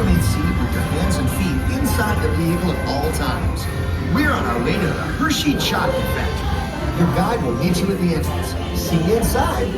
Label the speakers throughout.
Speaker 1: remain seated with your hands and feet inside the vehicle at all times. We're on our way to the Hershey Chocolate Factory. Your guide will meet you at the entrance. See you inside.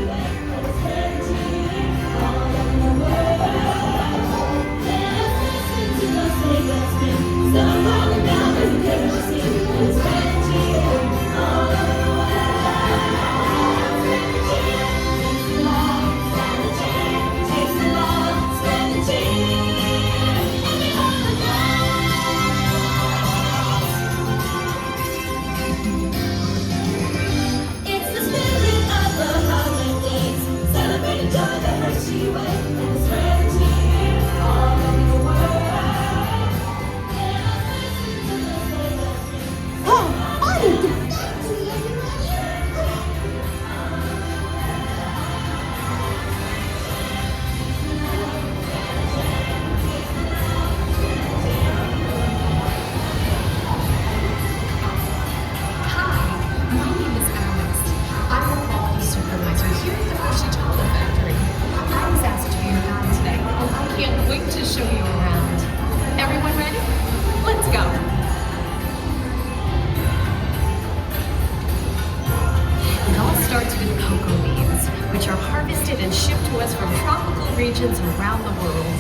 Speaker 2: Regions around the world.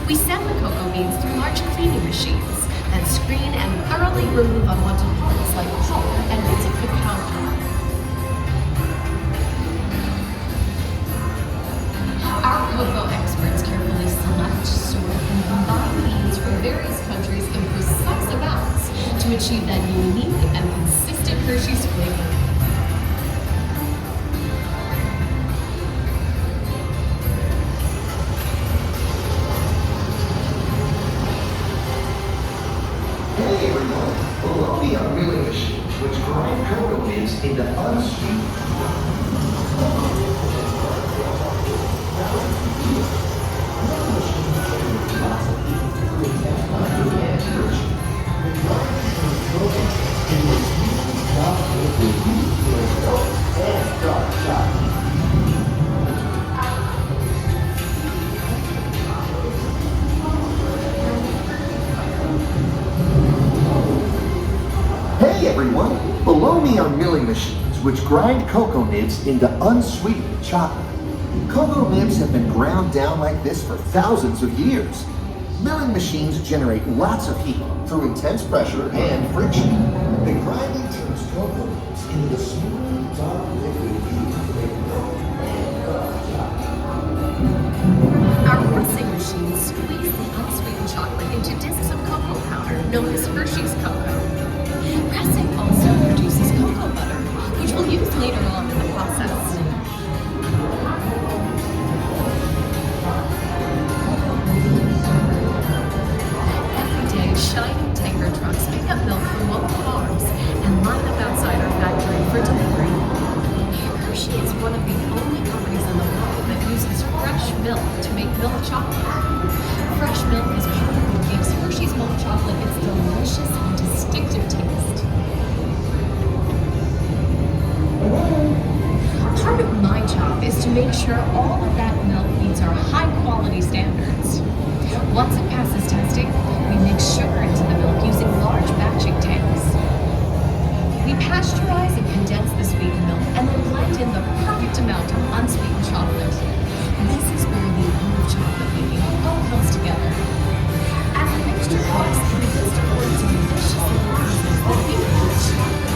Speaker 2: We send the cocoa beans through large cleaning machines that screen and thoroughly remove unwanted parts like pulp and bits of cacao powder. Our cocoa experts carefully select, sort, and combine beans from various countries in precise amounts to achieve that unique and consistent Hershey's flavor.
Speaker 1: Below the unwheeling machines, which grind cocoa nibs into unsweetened. Hey everyone! Below me are milling machines which grind cocoa nibs into unsweetened chocolate. Cocoa nibs have been ground down like this for thousands of years. Milling machines generate lots of heat through intense pressure and friction. The grinding turns cocoa nibs into the smooth, dark liquid used to make milk and chocolate.
Speaker 2: Our pressing machines squeeze the unsweetened chocolate into discs of cocoa powder known as Hershey's cocoa. Pressing also produces cocoa butter, which we'll use later on in the process. Every day, shiny tanker trucks pick up milk from local farms and line up outside our factory for delivery. Hershey is one of the only companies in the world that uses fresh milk to make milk chocolate. Fresh milk is part of what gives Hershey's milk chocolate its delicious and distinctive taste. Part of my job is to make sure all of that milk meets our high-quality standards. Once it passes testing, we mix sugar into the milk using large batching tanks. We pasteurize and condense the sweetened milk and then blend in the perfect amount of unsweetened chocolate. This is where the art of chocolate making all comes together. As the mixture cooks, it begins to pour into delicious forms that we call chocolate.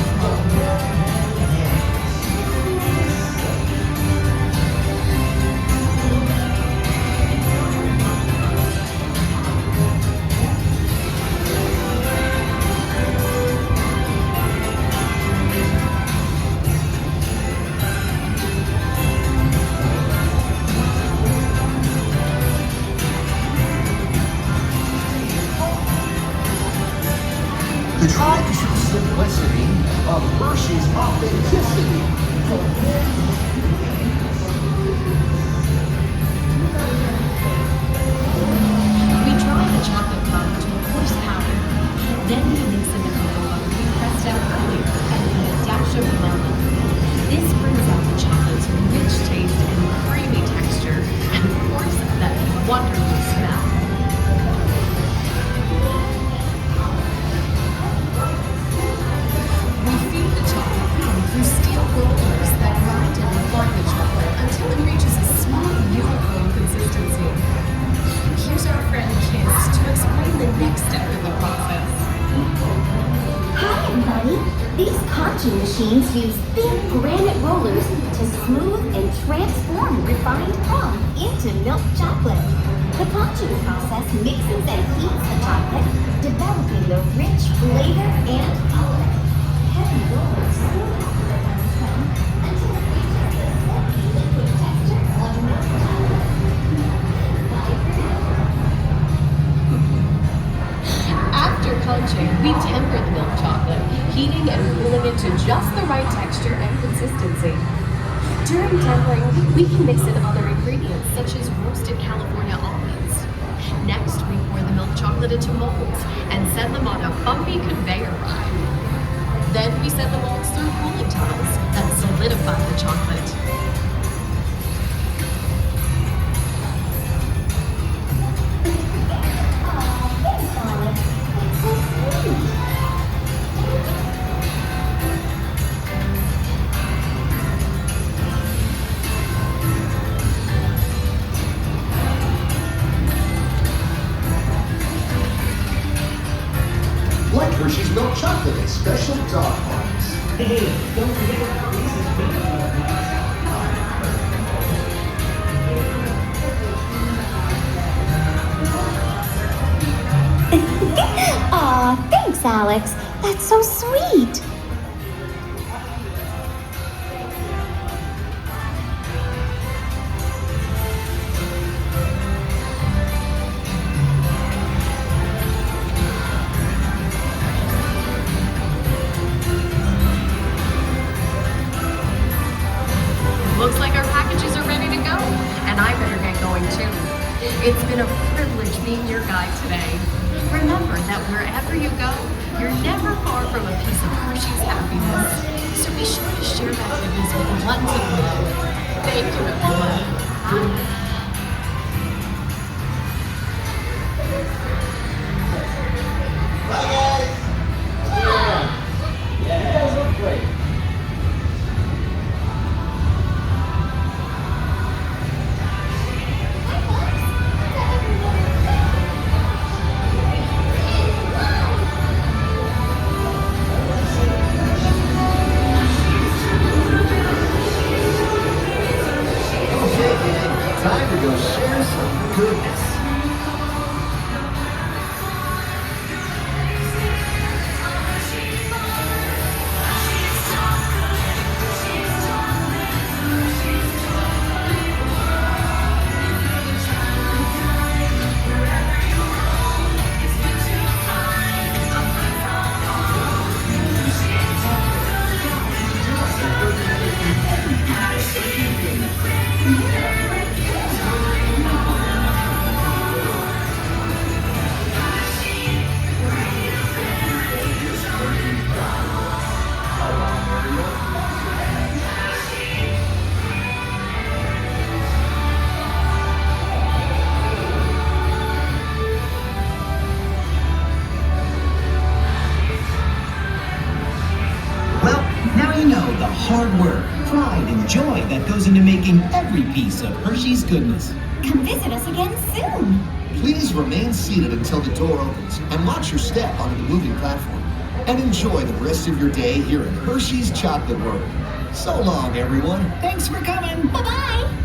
Speaker 1: The traditional simplicity of Hershey's authenticity.
Speaker 2: We dry the chocolate powder to a coarse powder. Then we mix in the cocoa butter we pressed out earlier and add a dash of vanilla. This brings out the chocolate's rich taste and creamy texture, and of course, that wonderful smell.
Speaker 3: machines use thin granite rollers to smooth and transform refined crumb into milk chocolate. The punching process mixes and heats the chocolate, developing the rich flavor and color. Heavy rollers smooth out the refined crumb until it reaches the silky liquid texture of milk chocolate. Bye for now.
Speaker 2: After punching, we temper the milk chocolate, heating and cooling it to just the right texture and consistency. During tempering, we can mix in other ingredients such as roasted California almonds. Next, we pour the milk chocolate into molds and send them on a bumpy conveyor ride. Then we send the molds through cooling tunnels that solidify the chocolate.
Speaker 1: Like Hershey's milk chocolate at special dog parties.
Speaker 4: Hey, don't forget Reese's peanut butter.
Speaker 3: Aw, thanks, Alex. That's so sweet.
Speaker 2: Looks like our packages are ready to go, and I better get going too. It's been a privilege being your guide today. Remember that wherever you go, you're never far from a piece of Hershey's happiness. So be sure to share that goodness with the ones you love. Thank you, everyone.
Speaker 4: Bye, guys. Yeah. You guys look great.
Speaker 1: Time to go share some goodness.
Speaker 5: Well, now you know the hard work, pride, and joy that goes into making every piece of Hershey's goodness.
Speaker 3: Come visit us again soon.
Speaker 1: Please remain seated until the door opens and watch your step onto the moving platform. And enjoy the rest of your day here in Hershey's Chocolate World. So long, everyone.
Speaker 5: Thanks for coming.
Speaker 3: Bye-bye.